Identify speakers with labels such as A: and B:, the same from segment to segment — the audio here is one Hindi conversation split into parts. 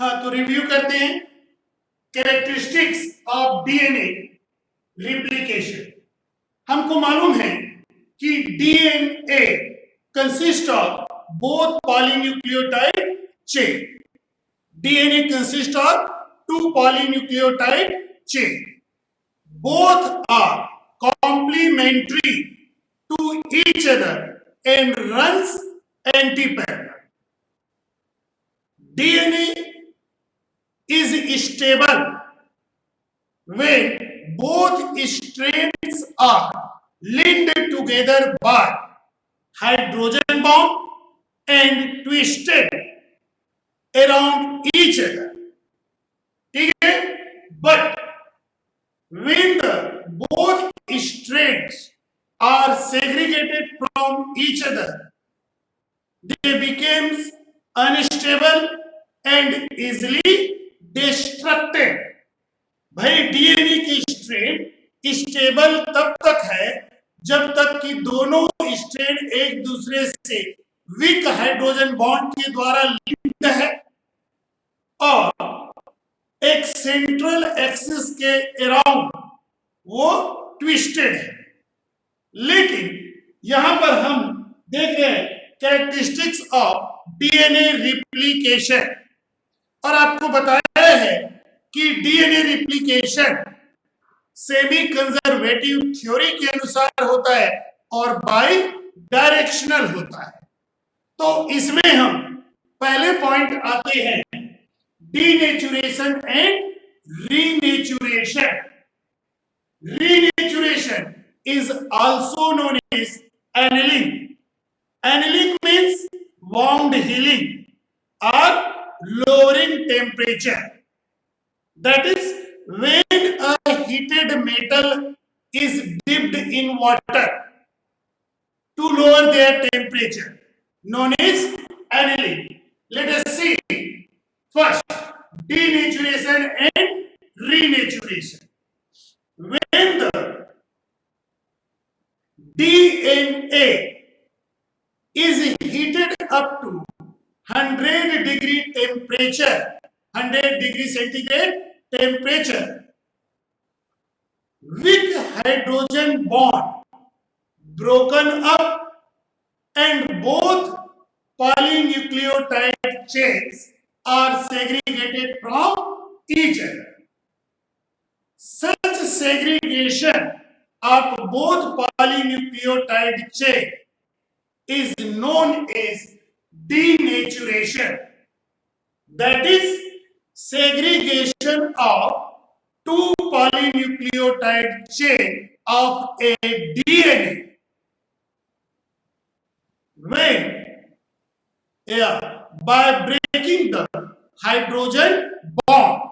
A: हाँ, तो रिव्यू करते हैं कैरेक्टरिस्टिक्स ऑफ डीएनए रिप्लिकेशन। हमको मालूम है कि DNA consist of both polynucleotide chain. DNA consist of two polynucleotide chain. Both are complementary to each other and runs anti-parallel. DNA is stable when both strands are linked together by hydrogen bond and twisted around each other. ठीक है? But when the both strands are segregated from each other, they become unstable and easily destructed. भाई डीएनए की स्ट्रेन स्टेबल तब तक है जब तक कि दोनों स्ट्रेन एक दूसरे से वीक हाइड्रोजन बॉन्ड के द्वारा लिंक्ड है और एक सेंट्रल एक्सिस के अराउंड वो ट्विस्टेड है. लेकिन यहां पर हम देख रहे हैं कैरेक्टरिस्टिक्स ऑफ डीएनए रिप्लिकेशन और आपको बताया है कि DNA replication semi conservative theory के अनुसार होता है और बाई डायरेक्शनल होता है. तो इसमें हम पहले पॉइंट आते हैं denaturation and renaturation. Renaturation is also known as annealing. Annealing means wound healing or lowering temperature. That is when a heated metal is dipped in water to lower their temperature, known as annealing. Let us see first denaturation and renaturation. When the DNA is heated up to 100 degree temperature, 100 degree centigrade temperature, weak hydrogen bond broken up and both polynucleotide chains are segregated from each other. Such segregation of both polynucleotide chain is known as denaturation. That is segregation of two polynucleotide chain of a DNA when by breaking the hydrogen bond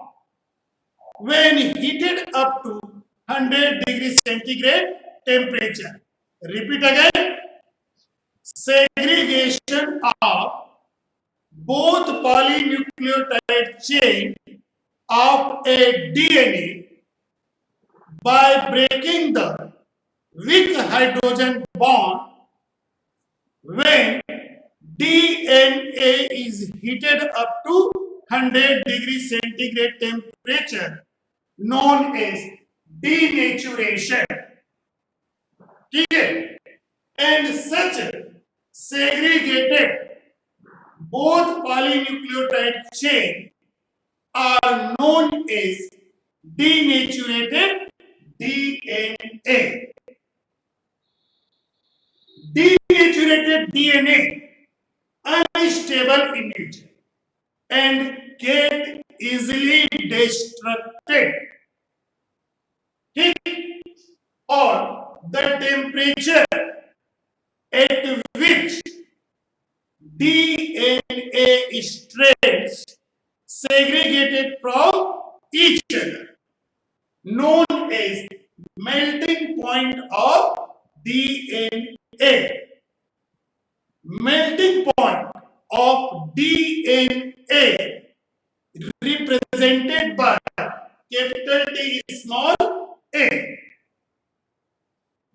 A: when heated up to 100 degree centigrade temperature. Repeat again. Segregation of both polynucleotide chain of a DNA by breaking the weak hydrogen bond when DNA is heated up to 100 degree centigrade temperature, known as denaturation. ठीक है? And such segregated both polynucleotide chain are known as denaturated DNA. Denaturated DNA unstable in nature and get easily destructed. Or the temperature at which DNA strands segregated from each other, known as melting point of DNA. Melting point of DNA represented by capital T small a.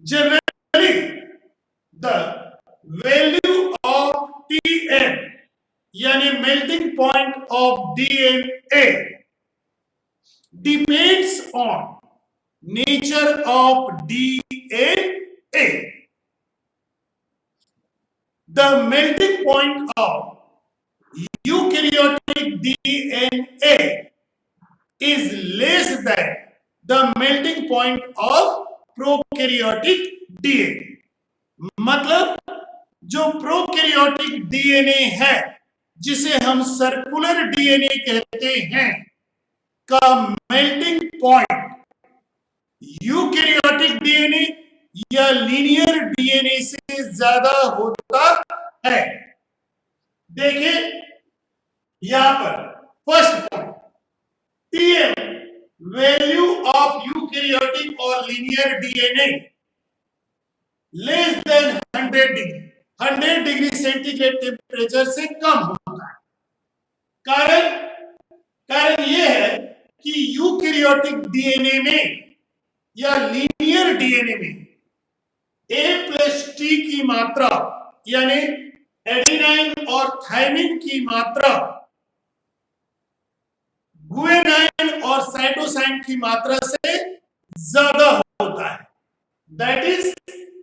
A: Generally, the value of Tm यानी melting point of DNA depends on nature of DNA. The melting point of eukaryotic DNA is less than the melting point of prokaryotic DNA. मतलब जो प्रोकैरियोटिक डीएनए है जिसे हम सर्कुलर डीएनए कहते हैं का मेल्टिंग पॉइंट यूकैरियोटिक डीएनए या लीनियर डीएनए से ज्यादा होता है. देखिए यहां पर first point TM value of eukaryotic और linear DNA less than 100 degree centigrade temperature से कम होता है. कारण यह है कि यूकैरियोटिक डीएनए में या लीनियर डीएनए में A+T की मात्रा यानी एडेनाइन और थायमिन की मात्रा गुएनाइन और साइटोसाइन की मात्रा से ज्यादा होता है. That is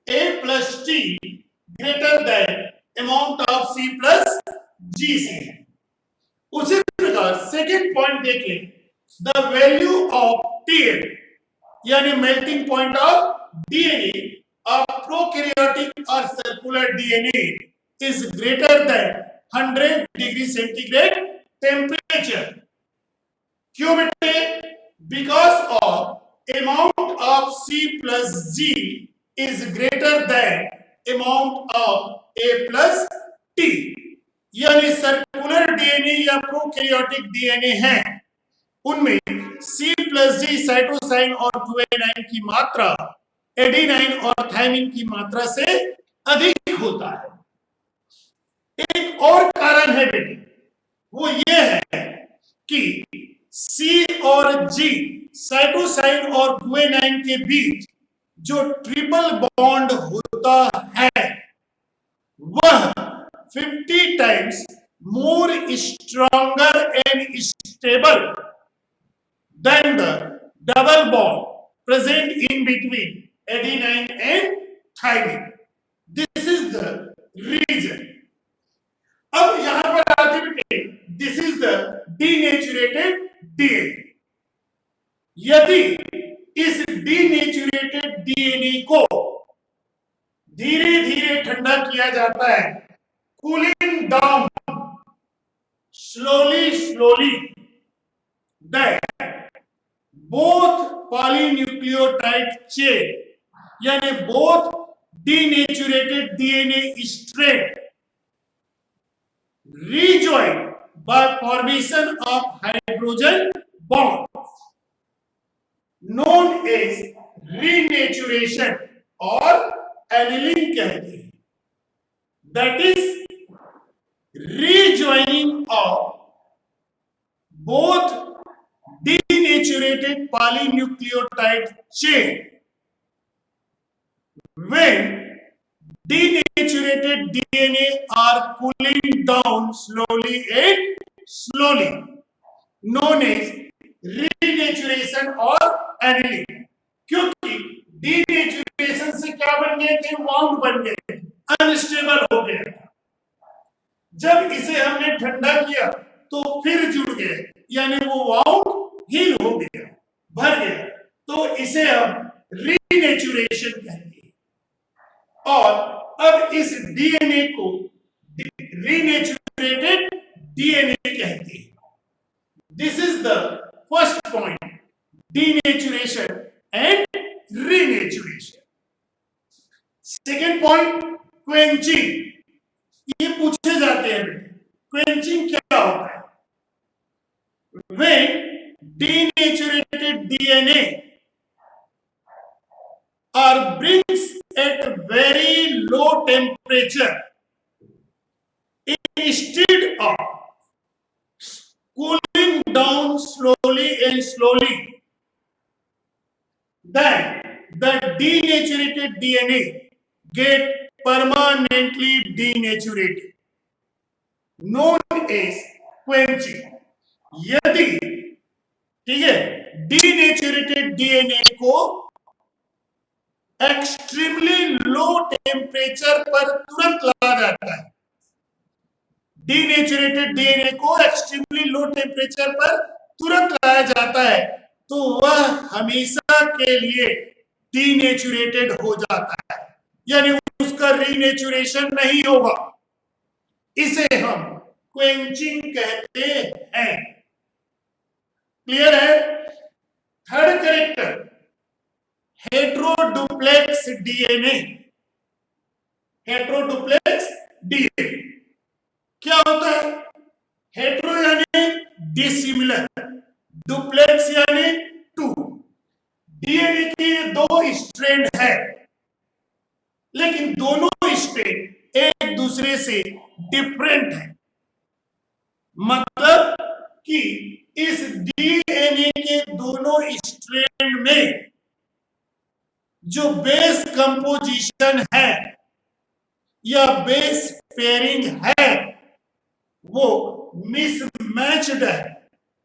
A: A+T greater than amount of C+GC. उसी प्रकार सेकेंड पॉइंट देखें, द वैल्यू ऑफ TM यानी melting point of DNA of prokaryotic और circular DNA is greater than 100 degree centigrade temperature. क्यों बेटे? Because of amount of C+G is greater than amount of A+T. यानी सर्कुलर डीएनए या प्रोकैरियोटिक डीएनए है उनमें C+G साइटोसाइन और गुएनाइन की मात्रा एडेनाइन और थायमिन की मात्रा से अधिक होता है. एक और कारण है बेटे, वो ये है कि C और G साइटोसाइन और गुएनाइन के बीच जो ट्रिपल बॉन्ड होता है वह 50 times more stronger and stable than the double bond present in between adenine and thymine. This is the reason. अब यहां पर आते हैं, this is the denaturated DNA. यदि इस denaturated DNA को धीरे धीरे ठंडा किया जाता है, cooling down slowly, then both polynucleotide chain यानी both denaturated DNA strand rejoin by formation of hydrogen bonds known as renaturation और annealing कहते हैं. That is rejoining of both denaturated polynucleotide chain. When denaturated DNA are cooling down slowly, known as renaturation or annealing. क्योंकि denaturation से क्या बन गए थे? वाउंड बन गए थे, अनस्टेबल हो गया था. जब इसे हमने ठंडा किया तो फिर जुड़ गए, यानी वो वाउंड हील हो गया, भर गया, तो इसे हम रीनेचुरेशन कहते हैं. और अब इस डीएनए को रीनेचुरेटेड डीएनए कहते हैं. This is the first point, denaturation and renaturation. Second point, quenching. ये पूछे जाते हैं बेटे, क्वेंचिंग क्या होता है? When denaturated DNA are brings at very low temperature instead of cooling down slowly, then the denaturated DNA get permanently denaturated. Known as quenching. यदि, ठीक है, डीनेचुरेटेड डीएनए को एक्सट्रीमली लो टेम्परेचर पर तुरंत लाया जाता है, डीनेचुरेटेड डीएनए को एक्सट्रीमली लो टेम्परेचर पर तुरंत लाया जाता है, तो वह हमेशा के लिए डीनेचुरेटेड हो जाता है, यानी उसका रीनेचुरेशन नहीं होगा। इसे हम क्वेंचिंग कहते हैं। क्लियर है? Third character, heteroduplex DNA. Heteroduplex DNA क्या होता है? हेट्रो यानी डिसिमिलर, डुप्लेक्स यानी टू। डीएनए के दो स्ट्रैंड है, लेकिन दोनों स्ट्रैंड एक दूसरे से डिफरेंट है। मतलब कि इस डीएनए के दोनों स्ट्रैंड में जो बेस कंपोजिशन है या बेस पेयरिंग है वो मिसमैच्ड है,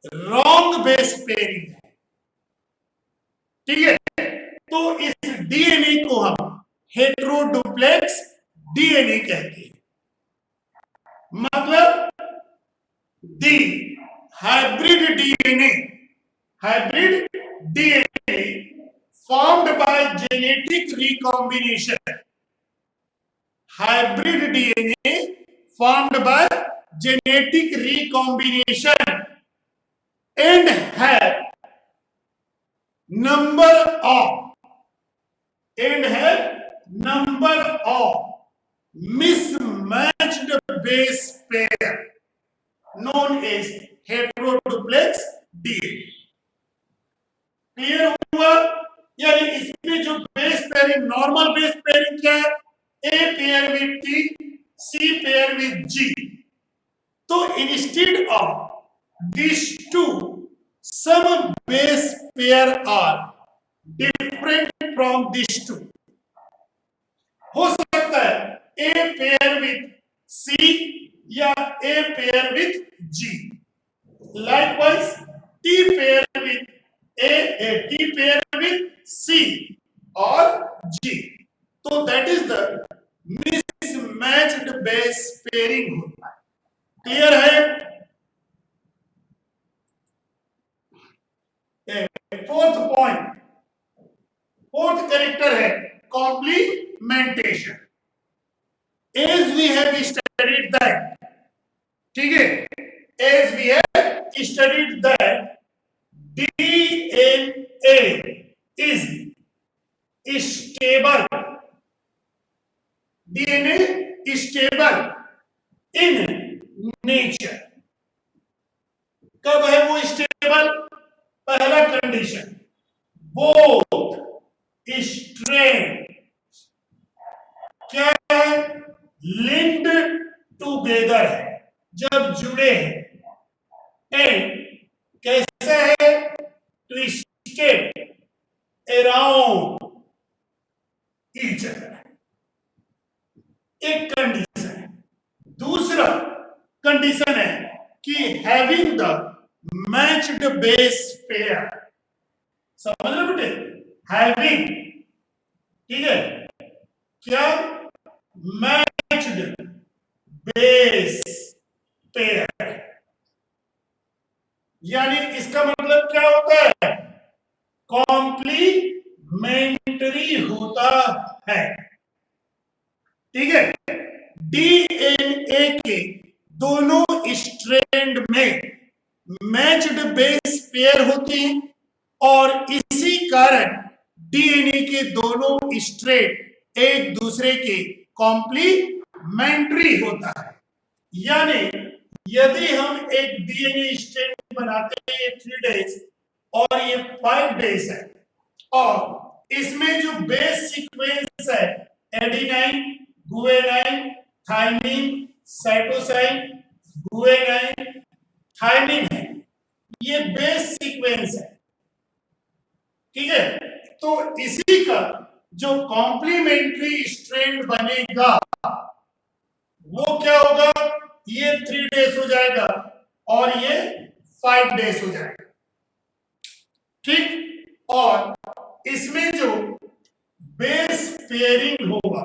A: रॉन्ग बेस पेयरिंग है। ठीक है, तो इस डीएनए को हम हेट्रोडुप्लेक्स डीएनए कहते हैं। मतलब the hybrid DNA formed by genetic recombination, hybrid DNA formed by genetic recombination and have number of mismatched base pair known as heteroduplex DNA। Clear हुआ? यानी इसमें जो base pairing, normal base pairing क्या है? A pair with T, C pair with G. तो instead of this two some base pair are different from this two. हो सकता है ए पेयर विद सी या A pair with G. Likewise T pair with T pair with C और जी। तो that is the mismatched base pairing होता है। क्लियर है? फोर्थ पॉइंट, फोर्थ कैरेक्टर है complementation. As we have studied that, ठीक है, as we have studied that DNA is stable. DNA is stable in nature. कब है वो स्टेबल? पहला कंडीशन, बोथ स्ट्रैंड क्या है? लिंक्ड टुगेदर है, जब जुड़े हैं। एंड कैसा है? Twisted around each other. एक कंडीशन है। दूसरा कंडीशन है कि having the matched base pair. समझ लो बेटे, हैविंग, ठीक है, क्या? Matched base pair. यानी इसका मतलब क्या होता है? कॉम्प्लीमेंट्री होता है। ठीक है, डीएनए के दोनों स्ट्रैंड में मैच्ड बेस पेयर होती हैं और इसी कारण डीएनए के दोनों स्ट्रैंड एक दूसरे के कॉम्प्लीमेंट्री होता है। यानी यदि हम एक डीएनए स्ट्रैंड बनाते हैं 3 डेज और ये 5 डेज है, और इसमें जो बेस सीक्वेंस है adenine, guanine, thymine, cytosine, guanine, thymine है, ये बेस सीक्वेंस है। ठीक है, तो इसी का जो कॉम्प्लीमेंट्री स्ट्रैंड बनेगा वो क्या होगा? ये 3 डेज हो जाएगा और ये 5 डेज हो जाएगा, ठीक। और इसमें जो बेस पेयरिंग होगा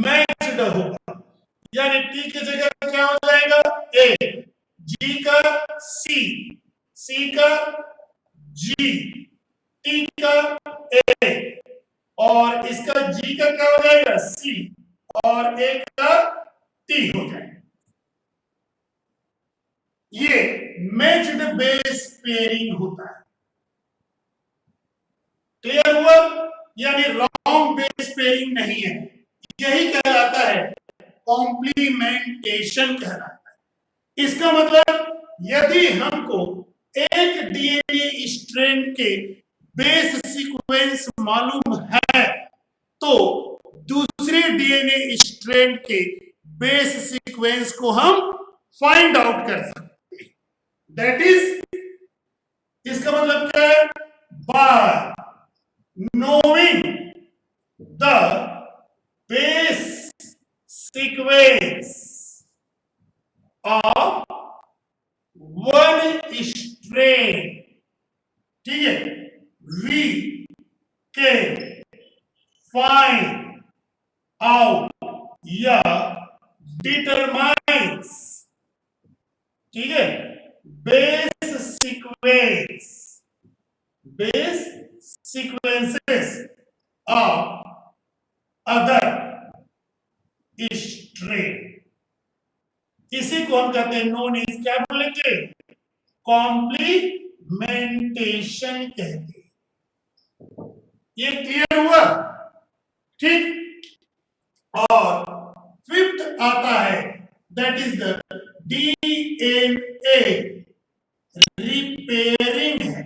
A: मैच्ड होगा, यानी टी की जगह क्या हो जाएगा, ए, जी का सी, सी का जी, टी का ए, और इसका जी का क्या हो जाएगा, सी, और ए का टी हो जाएगा। ये मैच्ड बेस पेयरिंग होता है। क्लियर हुआ? यानी रॉन्ग बेस पेयरिंग नहीं है, यही कहलाता है कॉम्प्लीमेंटेशन कहलाता है। इसका मतलब यदि हमको एक डीएनए स्ट्रैंड के बेस सीक्वेंस मालूम है तो दूसरे डीएनए स्ट्रैंड के बेस सीक्वेंस को हम फाइंड आउट कर सकते हैं। दैट इज, इसका मतलब क्या है, bye knowing the base sequence of one strain, ठीक है, we can find out या determines, ठीक है, base sequences of other strain। इसी को हम कहते हैं नोन एज, क्या बोलेंगे, कॉम्प्लीमेंटेशन कहते हैं। ये क्लियर हुआ, ठीक। और फिफ्थ आता है, that is the DNA repairing है।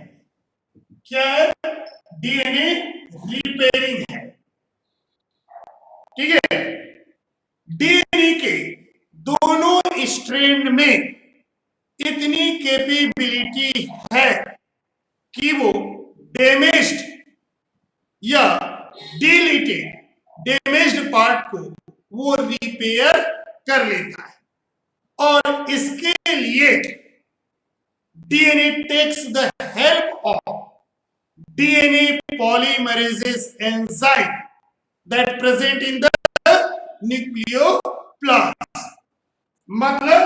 A: क्या है, डीएनए रिपेयरिंग है, ठीक है। डीएनए के दोनों स्ट्रैंड में इतनी कैपेबिलिटी है कि वो डैमेज्ड या डिलीटेड डैमेज्ड पार्ट को वो रिपेयर कर लेता है, और इसके लिए DNA takes the help of DNA polymerases enzyme that present in the nucleoplast. मतलब,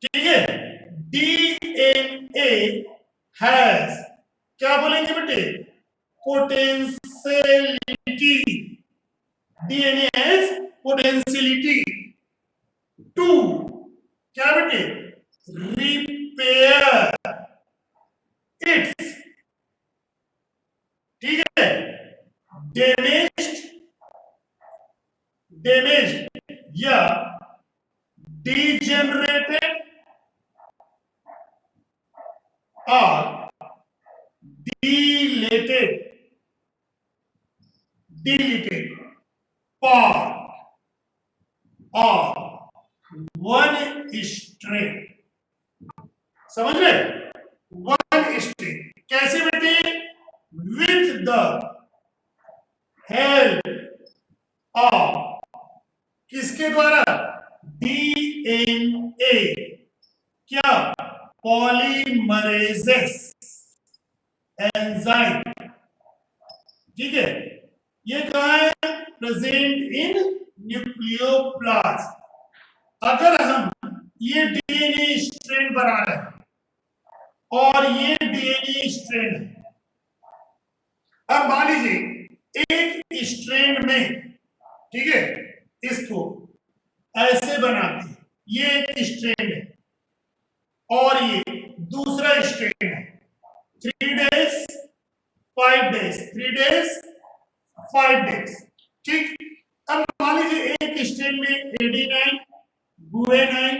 A: ठीक है, डीएनए हैज, क्या बोलेंगे बेटे, potentiality, DNA has potentiality to, क्या बेटे, रिपेयर इट्स, ठीक है, डैमेज्ड या degenerated or deleted part of one strain। समझ रहे, वन स्ट्रेन कैसे बेटे, विथ द हेल्प ऑफ, किसके द्वारा, डीएनए, क्या, पॉलीमरेजेस एंजाइम, ठीक है। ये कहां है, प्रेजेंट इन न्यूक्लियोप्लास्ट। अगर हम ये डीएनए स्ट्रैंड बना रहे हैं और ये डीएनए स्ट्रैंड है, अब मान लीजिए एक स्ट्रैंड में, ठीक है, इसको ऐसे बनाते हैं, ये एक स्ट्रैंड है और ये दूसरा स्ट्रैंड है, 3 डेज 5 डेज, 3 डेज 5 डेज, ठीक। अब मान लीजिए एक स्ट्रैंड में adenine, guanine,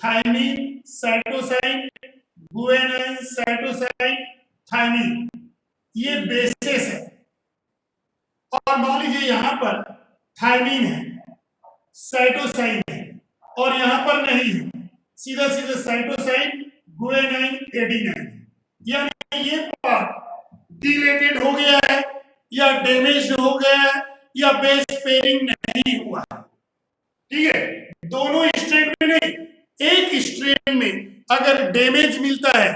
A: thymine, cytosine, guanine, cytosine, thymine, ये बेसेस है। और मान लीजिए यहां पर थाइमिन है, साइटोसाइन है, और यहां पर नहीं है, सीधा सीधा साइटोसाइन, गुआनिन, एडेनाइन, यानी ये पार्ट डिलेटेड हो गया है या डैमेज हो गया है या बेस पेयरिंग नहीं हुआ है। ठीक है, दोनों स्ट्रैंड में नहीं, एक स्ट्रैंड में अगर डैमेज मिलता है,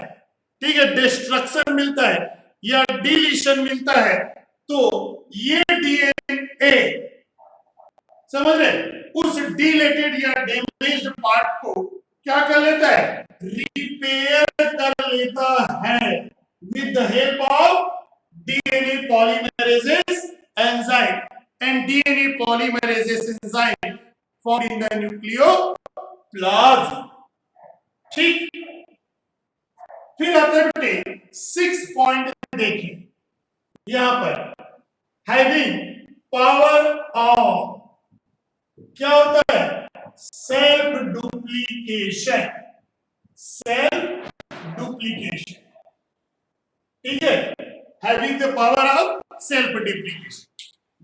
A: ठीक है, डिस्ट्रक्शन मिलता है या डिलीशन मिलता है, तो ये डीएनए, समझ रहे, उस डिलेटेड या डैमेज्ड पार्ट को क्या कर लेता है, रिपेयर कर लेता है with the help of DNA polymerases enzyme, and DNA polymerases enzyme form in the nucleoplasm. ठीक, फिर आते हैं बेटे 6 पॉइंट, देखिए यहां पर हैविंग पावर ऑफ, क्या होता है, सेल्फ डुप्लीकेशन, सेल्फ डुप्लीकेशन, ठीक है, having the power of self duplication.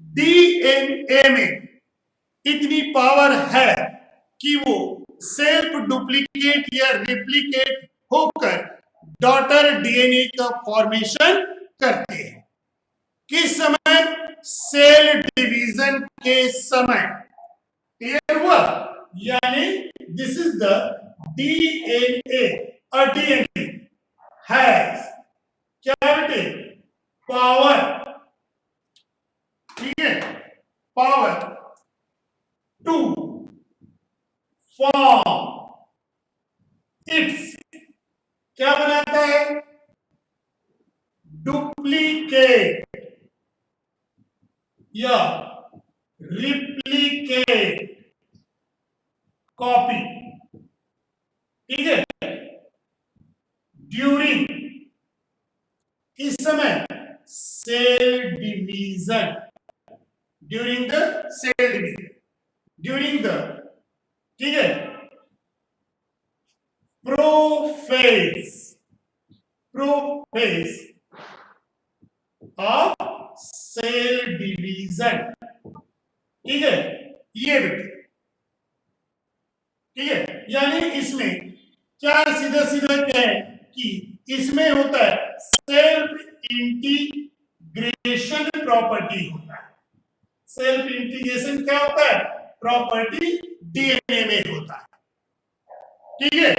A: DNA में इतनी पावर है कि वो सेल्फ डुप्लीकेट या रिप्लिकेट होकर डॉटर डीएनए का फॉर्मेशन करते हैं। किस समय, सेल डिवीजन के समय। क्लियर हुआ, यानी दिस इज द डीएनए, और डीएनए हैज क्या बेटे, पावर, ठीक है, पावर टू फॉर्म इट्स, क्या बनाता है, डुप्लीकेट या रिप्लिकेट कॉपी, ठीक है, ड्यूरिंग, इस समय cell division, during the cell division, during the, ठीक है, prophase, prophase of cell division, ठीक है, ये बेटे, ठीक है, यानी इसमें क्या सीधा सीधा कहें कि इसमें होता है सेल्फ इंटीग्रेशन प्रॉपर्टी होता है। सेल्फ इंटीग्रेशन क्या होता है, प्रॉपर्टी डीएनए में होता है, ठीक है,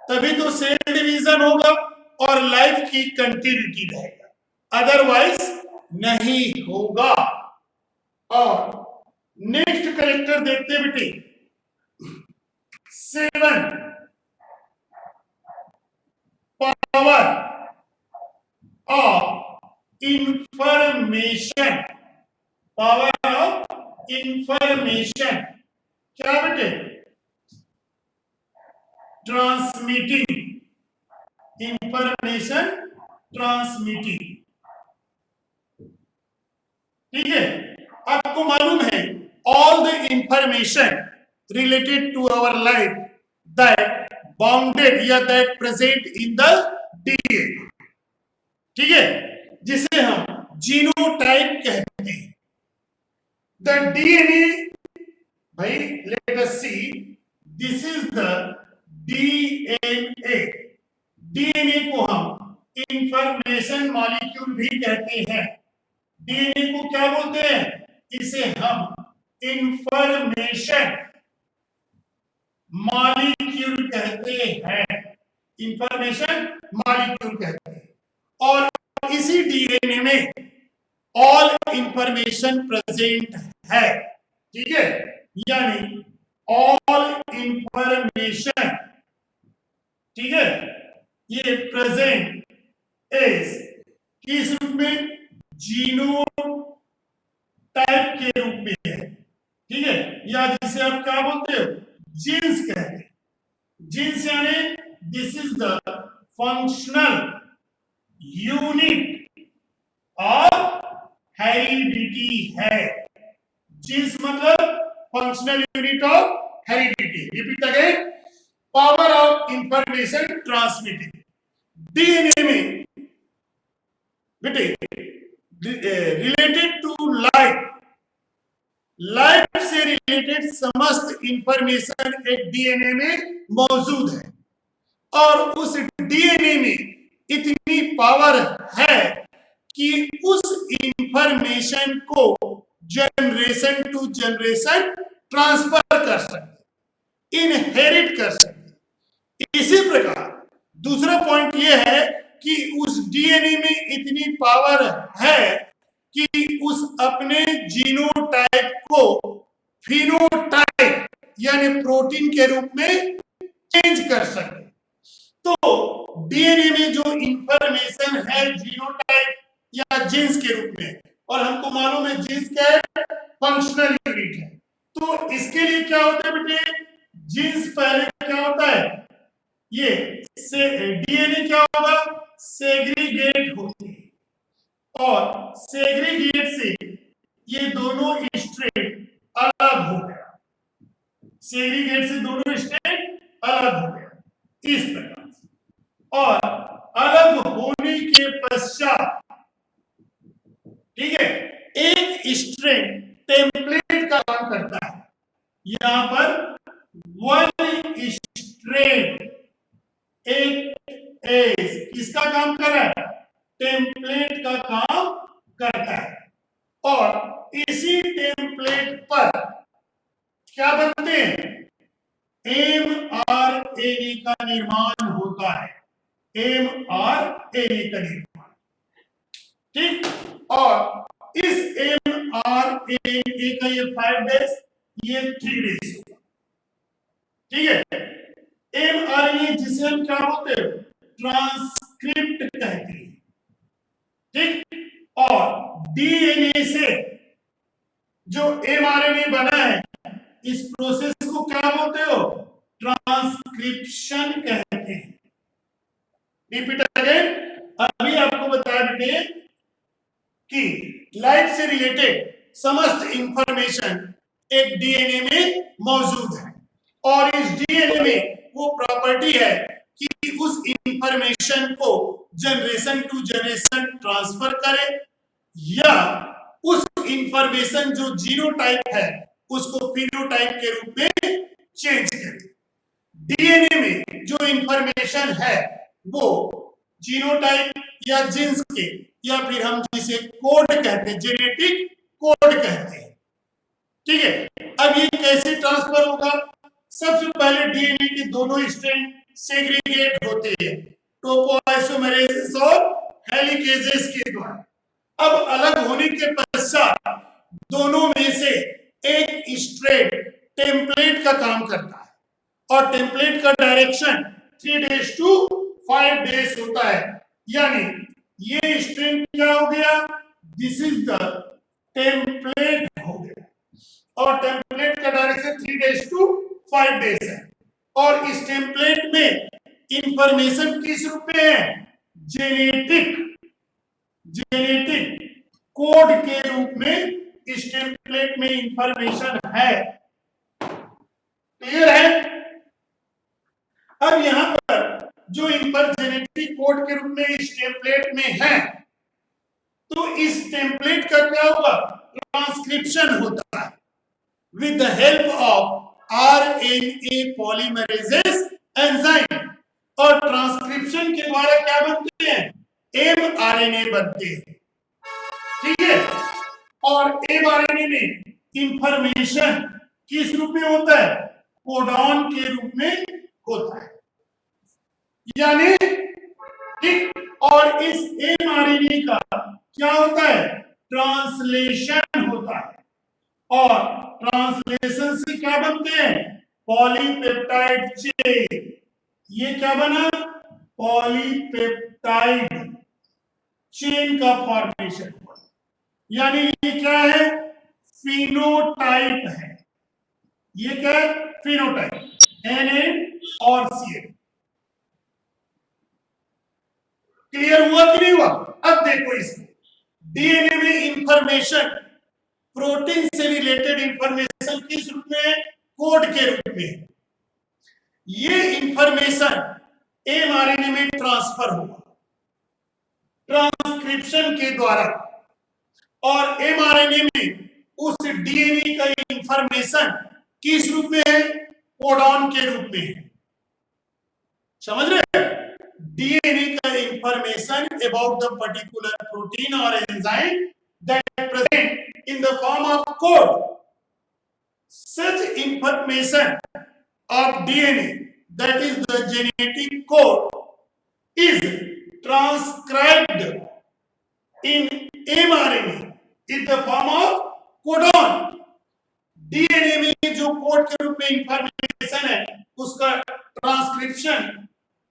A: तभी तो सेल डिवीजन होगा और लाइफ की कंटिन्यूटी रहेगा, अदरवाइज नहीं होगा। और नेक्स्ट करेक्टर देखते बेटे 7, power of information, power of information, क्या बेटे, ट्रांसमिटिंग, इंफॉर्मेशन ट्रांसमिटिंग, ठीक है, आपको मालूम है all the information related to our life that bounded या that present in the DNA, ठीक है, जिसे हम जीनोटाइप कहते हैं। द डीएनए, भाई let us see, this is the DNA, DNA को हम इंफॉर्मेशन मॉलिक्यूल भी कहते हैं। डीएनए को क्या बोलते हैं, इसे हम इंफॉर्मेशन मॉलिक्यूल कहते हैं, इंफॉर्मेशन मॉलिक्यूल कहते हैं। और इसी डीएनए में ऑल इंफॉर्मेशन प्रेजेंट है, ठीक है, यानी ऑल इंफॉर्मेशन, ठीक है, ये प्रेजेंट इज किस रूप में, जीनोटाइप के रूप में है, ठीक है, या जिसे आप क्या बोलते हो, जीन्स कहते हैं। जीन्स यानी this is the functional unit of heredity है। जीन्स मतलब functional unit of heredity. Repeat again, power of information transmitting. DNA में बेटे रिलेटेड टू लाइफ, लाइफ से रिलेटेड समस्त इंफॉर्मेशन एक डीएनए में मौजूद है, और उस डीएनए में इतनी पावर है कि उस इंफॉर्मेशन को जनरेशन टू जनरेशन ट्रांसफर कर सकते, इनहेरिट कर सकते। इसी प्रकार दूसरा पॉइंट यह है कि उस डीएनए में इतनी पावर है कि उस अपने जीनोटाइप को फिनोटाइप यानी प्रोटीन के रूप में चेंज कर सके। तो डीएनए में जो इंफॉर्मेशन है जीनोटाइप या जीन्स के रूप में, और हमको मालूम है जीन्स क्या है, फंक्शनल यूनिट है। तो इसके लिए क्या होता है बेटे, जीन्स पहले क्या होता है, ये डीएनए क्या होगा, सेग्रीगेट होते हैं, और सेग्रीगेट से ये दोनों स्ट्रेट अलग हो गया, सेग्रीगेट से दोनों स्ट्रेट अलग हो गया इस प्रकार से। और अलग होने के पश्चात, ठीक है, एक स्ट्रेन टेम्पलेट का काम करता है। यहां पर वन स्ट्रेन एक किसका काम कर रहा है, टेम्पलेट का काम करता है। और इसी टेम्पलेट पर क्या बनते हैं, mRNA का निर्माण होता है, mRNA का निर्माण, ठीक। और इस mRNA का ये 5 डेज, ये 3 डेज होगा, ठीक है। mRNA जिसे हम क्या बोलते हैं, ट्रांसक्रिप्ट कहते हैं, ठीक। और डीएनए से जो mRNA बना है, इस प्रोसेस को क्या बोलते हो, ट्रांसक्रिप्शन कहते हैं। रिपीट अगेन, अभी आपको बता दें कि लाइफ से रिलेटेड समस्त इंफॉर्मेशन एक डीएनए में मौजूद है, और इस डीएनए में वो प्रॉपर्टी है कि उस इंफॉर्मेशन को जनरेशन टू जनरेशन ट्रांसफर करे, या उस इंफॉर्मेशन जो जीनोटाइप है उसको फिनोटाइप के रूप में चेंज करे। डीएनए में जो इंफॉर्मेशन है वो जीनोटाइप या जीन्स के, या फिर हम जिसे कोड कहते हैं, जेनेटिक कोड कहते हैं, ठीक है। अब ये कैसे ट्रांसफर होगा, सबसे पहले डीएनए के दोनों स्ट्रैंड सेग्रीगेट होते हैं टोपोआइसोमेरेसिस और हेलिकेजेस के द्वारा। अब अलग होने के पश्चात दोनों में से एक स्ट्रैंड टेम्पलेट का काम करता है, और टेम्पलेट का डायरेक्शन 3 डेज टू 5 डेज होता है। यानी ये स्ट्रैंड क्या हो गया, दिस इज द टेम्पलेट हो गया, और टेम्पलेट का डायरेक्शन 3 डेज टू 5 डेज है। और इस टेम्पलेट में इंफॉर्मेशन किस रूप में है, जेनेटिक कोड के रूप में इस टेम्पलेट में इंफॉर्मेशन है। क्लियर है। अब यहां पर जो जेनेटिक कोड के रूप में इस टेम्पलेट में है, तो इस टेम्पलेट का क्या होगा, ट्रांसक्रिप्शन होता है with the help of RNA polymerases enzyme, और ट्रांसक्रिप्शन के द्वारा क्या बनते हैं, mRNA बनते हैं, ठीक है। और mRNA में इंफॉर्मेशन किस रूप में होता है, कोडॉन के रूप में होता है, यानी ठीक। और इस mRNA का क्या होता है, ट्रांसलेशन होता है, और ट्रांसलेशन से क्या बनते हैं, पॉलीपेप्टाइड चेन। ये क्या बना, पॉलीपेप्टाइड चेन का फॉर्मेशन हुआ, यानी ये क्या है, फिनोटाइप है। ये क्या है, फिनोटाइप, NN और CN। क्लियर हुआ कि नहीं हुआ। अब देखो इसमें डीएनए में इंफॉर्मेशन, प्रोटीन से रिलेटेड इंफॉर्मेशन किस रूप में, कोड के रूप में। ये इंफॉर्मेशन mRNA में ट्रांसफर होगा ट्रांसक्रिप्शन के द्वारा, और mRNA में उस डीएनए का इंफॉर्मेशन किस रूप में है, कोडॉन के रूप में है। समझ रहे हैं, डीएनए का information about the particular protein और enzyme that present in the form of code. such information of DNA, that is the genetic code, is transcribed in mRNA in the form of codon. DNA में जो कोड के रूप में इंफॉर्मेशन है उसका ट्रांसक्रिप्शन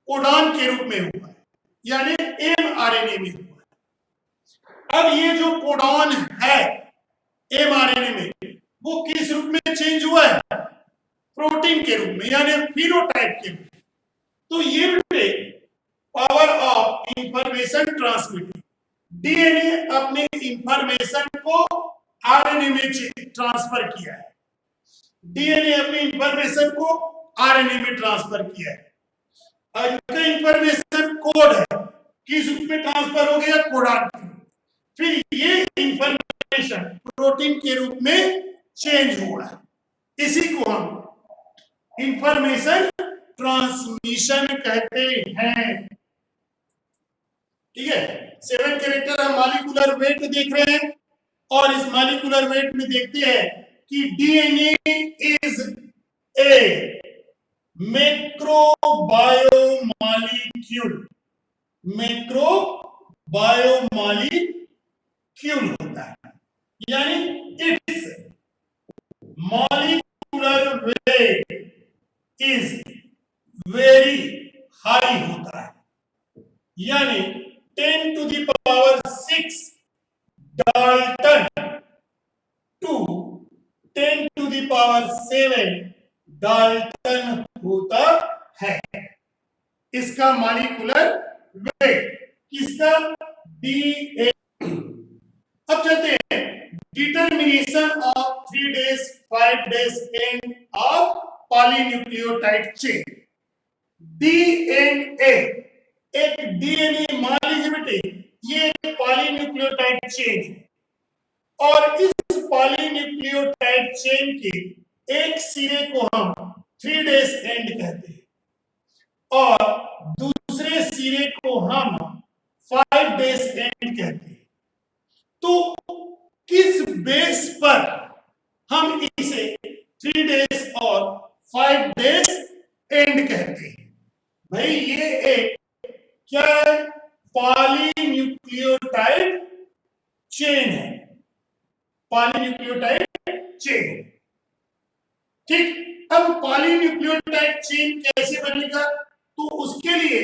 A: कोडॉन के रूप में हुआ है, यानी एमआरएनए में हुआ है। अब ये जो कोडॉन है एमआरएनए में वो किस रूप में चेंज हुआ है? प्रोटीन के रूप में, यानी फिनोटाइप के रूप में। तो ये power of information transmitting, DNA अपने इंफॉर्मेशन को आरएनए में ट्रांसफर किया है, डीएनए अपनी इंफॉर्मेशन को आरएनए में ट्रांसफर किया है। और इसका इंफॉर्मेशन कोड है, किस रूप में ट्रांसफर हो गया? कोडॉन। फिर ये इंफॉर्मेशन प्रोटीन के रूप में चेंज हुआ है, इसी को हम इंफॉर्मेशन ट्रांसमिशन कहते हैं। ठीक है, 7 कैरेक्टर हम मॉलिक्यूलर वेट देख रहे हैं, और इस मॉलिक्यूलर वेट में देखते हैं कि डीएनए इज ए मैक्रोबायोमॉलिक्यूल, मैक्रोबायोमॉलिक्यूल होता है, यानी its molecular weight is very high होता है, यानी 10 to the power 6 dalton to 10 to the power 7 dalton होता है इसका मॉलिक्यूलर वेट। किसका? डीएनए। अब चलते हैं determination of 3 days 5 days end of polynucleotide chain. DNA एक डीएनए, मान लीजिए बेटे ये एक पॉलीन्यूक्लियोटाइड चेन है, और इस पॉलीन्यूक्लियोटाइड चेन के एक सिरे को हम 3 days एंड कहते हैं, और दूसरे सिरे को हम 5 days एंड कहते हैं। तो किस बेस पर हम इसे 3 days और 5 days एंड कहते हैं? भाई ये एक क्या है? पॉलीन्यूक्लियोटाइड चेन है, पॉलीन्यूक्लियोटाइड चेन। ठीक, अब पॉलीन्यूक्लियोटाइड चेन कैसे बनेगा? तो उसके लिए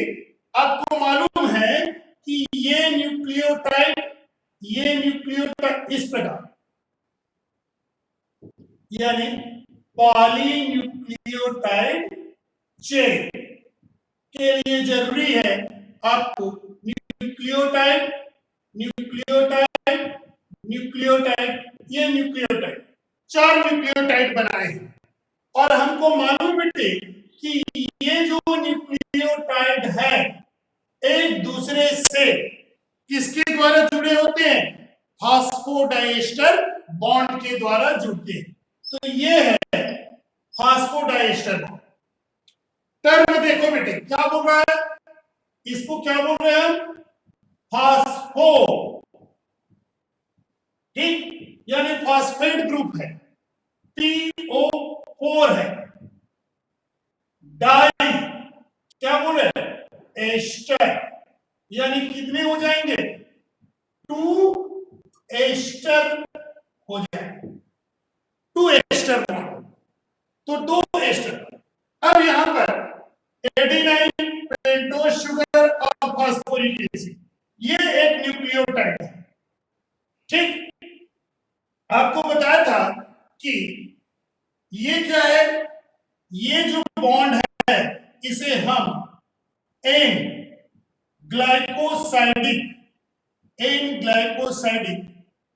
A: आपको मालूम है कि ये न्यूक्लियोटाइड इस प्रकार, यानी पॉलीन्यूक्लियोटाइड चेन के लिए जरूरी है आपको न्यूक्लियोटाइड, न्यूक्लियोटाइड, न्यूक्लियोटाइड, ये न्यूक्लियोटाइड, 4 न्यूक्लियोटाइड बनाए हैं। और हमको मालूम है कि ये जो न्यूक्लियोटाइड है एक दूसरे से किसके द्वारा जुड़े होते हैं? फास्फोडाइएस्टर बॉन्ड के द्वारा जुड़ते हैं। तो ये है फास्फोडाइएस्टर बॉन्ड। टर्म देखो बेटे, क्या बोल रहा है? इसको क्या बोल रहे हैं? फास्फो। ठीक, यानी फास्फेट ग्रुप है, PO4 है। डाई क्या बोल रहे हैं? एस्टर, यानी कितने हो जाएंगे? 2 एस्टर हो जाएंगे, 2 एस्टर बॉन्ड, तो 2 एस्टर। अब यहां पर एडेनाइन, पेंटोज शुगर और फास्फोरिक एसिड, ये एक न्यूक्लियोटाइड है। ठीक, आपको बताया था कि ये क्या है? ये जो बॉन्ड है इसे हम एन ग्लाइकोसाइडिक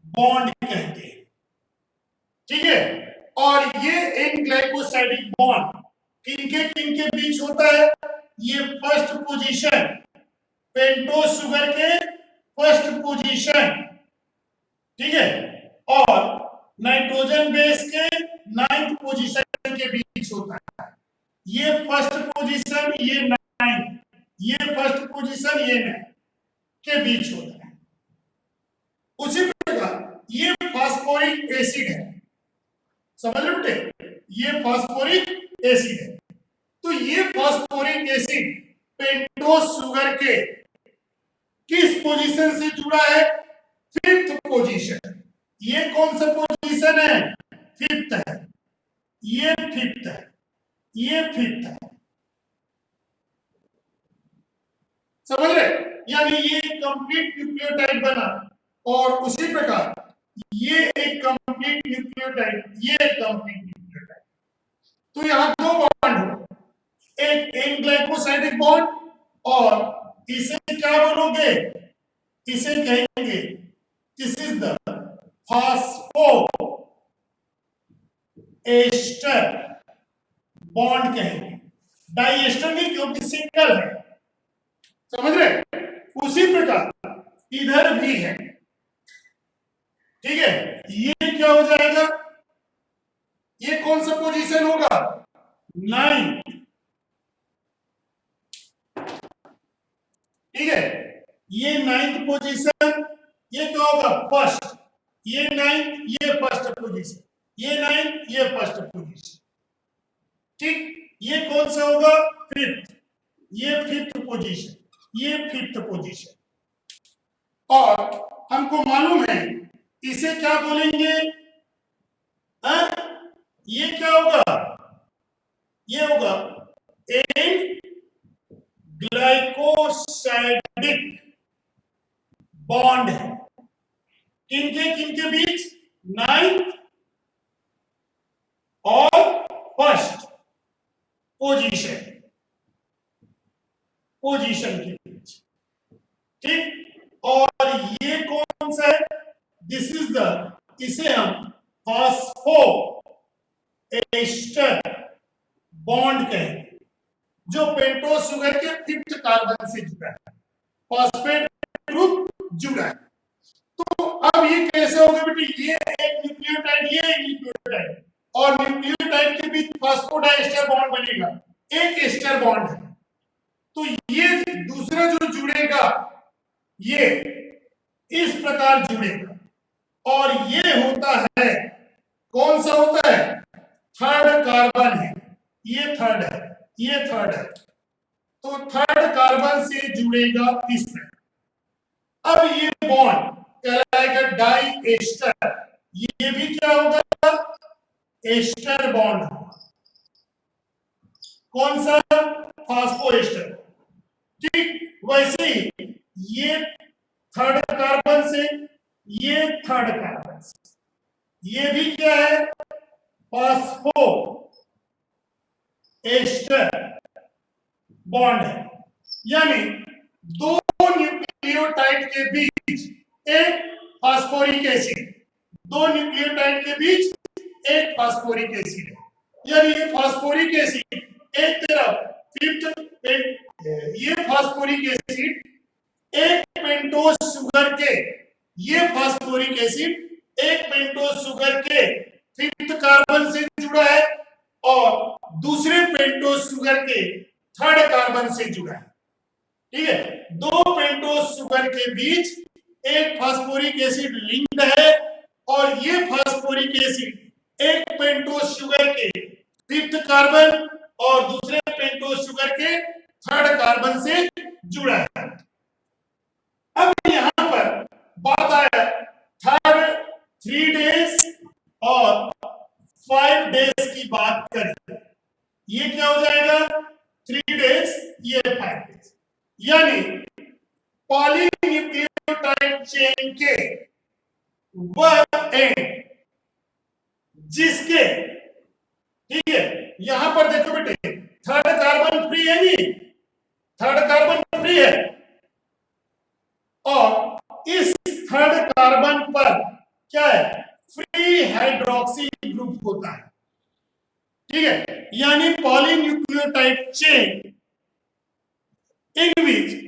A: बॉन्ड कहते हैं। ठीक है, और ये एन ग्लाइकोसाइडिक बॉन्ड किनके बीच होता है? ये फर्स्ट पोजीशन, पेंटोज शुगर के फर्स्ट पोजीशन, ठीक है, और नाइट्रोजन बेस के 9th पोजीशन के बीच होता है। ये फर्स्ट पोजीशन, ये 9, ये फर्स्ट पोजीशन, ये 9 के बीच होता है। उसी प्रकार ये फास्फोरिक एसिड है, समझ रहे बेटे, ये फास्फोरिक एसिड है। तो ये फास्फोरिक एसिड पेंटोस शुगर के किस पोजीशन से जुड़ा है? Fifth position. ये कौन सा पोजीशन है? फिफ्थ है। ये फिफ्थ है, ये फिफ्थ है। समझ रहे? यानी ये कंप्लीट न्यूक्लियोटाइड बना, और उसी प्रकार ये एक कंप्लीट न्यूक्लियोटाइड, ये एक कंप्लीट न्यूक्लियोटाइड। तो यहां दो बॉन्ड हो, एक एन ग्लाइकोसाइडिक बॉन्ड, और इसे क्या बोलोगे? इसे कहेंगे this is the phospho ester bond कहेंगे, डाई एस्टर नहीं, क्योंकि सिंगल है। समझ रहे? उसी प्रकार इधर भी है। ठीक है, ये क्या हो जाएगा? ये कौन सा पोजीशन होगा? 9। ठीक है, ये 9th पोजीशन, ये क्या होगा? फर्स्ट। ये 9th, ये फर्स्ट पोजीशन, ये 9th, ये फर्स्ट पोजीशन। ठीक, ये कौन सा होगा? 5th। ये 5th पोजीशन, ये 5th पोजीशन। और हमको मालूम है इसे क्या बोलेंगे? ये क्या होगा? ये होगा एन ग्लाइकोसाइडिक बॉन्ड है। किनके बीच? 9th और फर्स्ट पोजीशन के बीच। ठीक, और ये कौन सा है? दिस इज द, इसे हम फास्फो एस्टर बॉन्ड कहेंगे, जो पेंटोस शुगर के 5th कार्बन से जुड़ा है, फॉस्फेट ग्रुप जुड़ा है। तो अब ये कैसे होगा बेटे? ये एक न्यूक्लियोटाइड, ये एक न्यूक्लियोटाइड, और न्यूक्लियोटाइड के बीच फास्फोडाइस्टर बॉन्ड बनेगा, एक एस्टर बॉन्ड है। तो ये दूसरा जो जुड़ेगा, ये इस प्रकार जुड़ेगा, और ये होता है, कौन सा होता है? 3rd कार्बन है। ये 3rd है, ये 3rd है। तो 3rd कार्बन से जुड़ेगा इस तरह। अब ये बॉन्ड कहलाएगा डाई एस्टर। ये भी क्या होगा? एस्टर बॉन्ड होगा। कौन सा? Phospho ester. ठीक, वैसे ही ये 3rd कार्बन से, ये 3rd कार्बन से, ये भी क्या है? फास्फो एस्टर बॉन्ड है। यानी दो न्यूक्लियोटाइड के बीच एक फास्फोरिक एसिड, दो न्यूक्लियोटाइड के बीच एक फास्फोरिक एसिड है। यानी ये फास्फोरिक एसिड एक तरफ 5th, ये फास्फोरिक एसिड एक पेंटोस शुगर के, ये फास्फोरिक एसिड एक पेंटोस शुगर के 5th कार्बन से जुड़ा है, और दूसरे पेंटोस शुगर के 3rd कार्बन से जुड़ा है। ठीक है, दो पेंटोस शुगर के बीच एक फास्फोरिक एसिड लिंक्ड है, और ये फास्फोरिक एसिड एक पेंटोस शुगर के 5th कार्बन और दूसरे पेंटोस शुगर के 3rd कार्बन से जुड़ा है। अब यहां पर बात आया 3 डेज और 5 डेज की बात करें। ये क्या हो जाएगा? 3 डेज, ये 5 डेज। यानी पॉलीन्यूक्लियोटाइड चेन के वह एंड जिसके, ठीक है, यहां पर देखो बेटे 3rd कार्बन फ्री है, नहीं 3rd कार्बन फ्री है, और इस 3rd कार्बन पर क्या है? फ्री हाइड्रोक्सिल ग्रुप होता है। ठीक है, यानी polynucleotide chain in which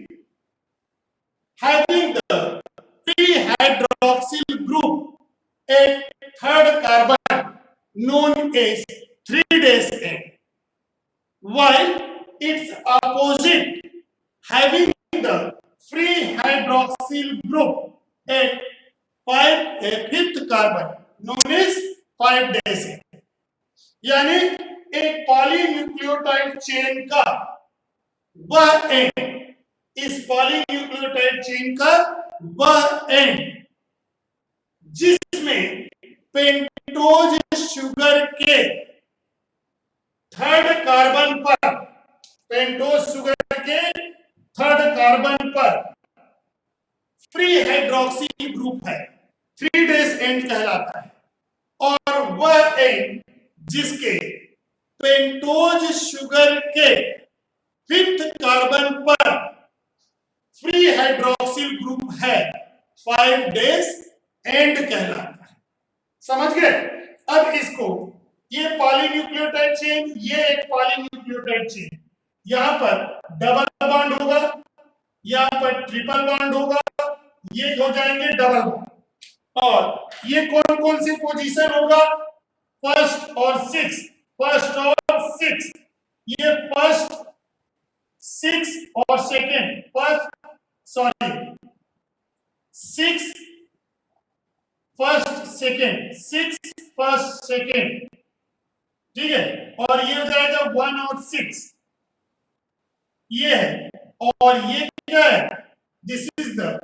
A: having the free hydroxyl group at 3rd carbon known as 3 days end, while its opposite having the free hydroxyl group at 5th carbon known as 5 days end. यानी एक पॉलीन्यूक्लियोटाइड चेन का वह एंड, इस पॉलीन्यूक्लियोटाइड चेन का वह एंड जिसमें पेंटोज शुगर के थर्ड कार्बन पर, पेंटोज शुगर के थर्ड कार्बन पर फ्री हाइड्रोक्सी ग्रुप है, 3 डेज एंड कहलाता है। और वह एंड जिसके पेंटोज शुगर के 5th कार्बन पर फ्री हाइड्रोक्सिल ग्रुप है, 5 डेज एंड कहलाता है। समझ गए? अब इसको, ये पॉलीन्यूक्लियोटाइड चेन, ये एक पॉलीन्यूक्लियोटाइड चेन, यहां पर डबल बॉन्ड होगा, यहां पर ट्रिपल बॉन्ड होगा, ये हो जाएंगे डबल बॉन्ड। और ये कौन कौन से पोजीशन होगा? फर्स्ट और सिक्स, फर्स्ट और सिक्स, ये फर्स्ट, सिक्स और second, first sorry, six first second, six first second, ठीक है। और ये हो जाएगा 1 और 6, ये है। और ये क्या है? This is the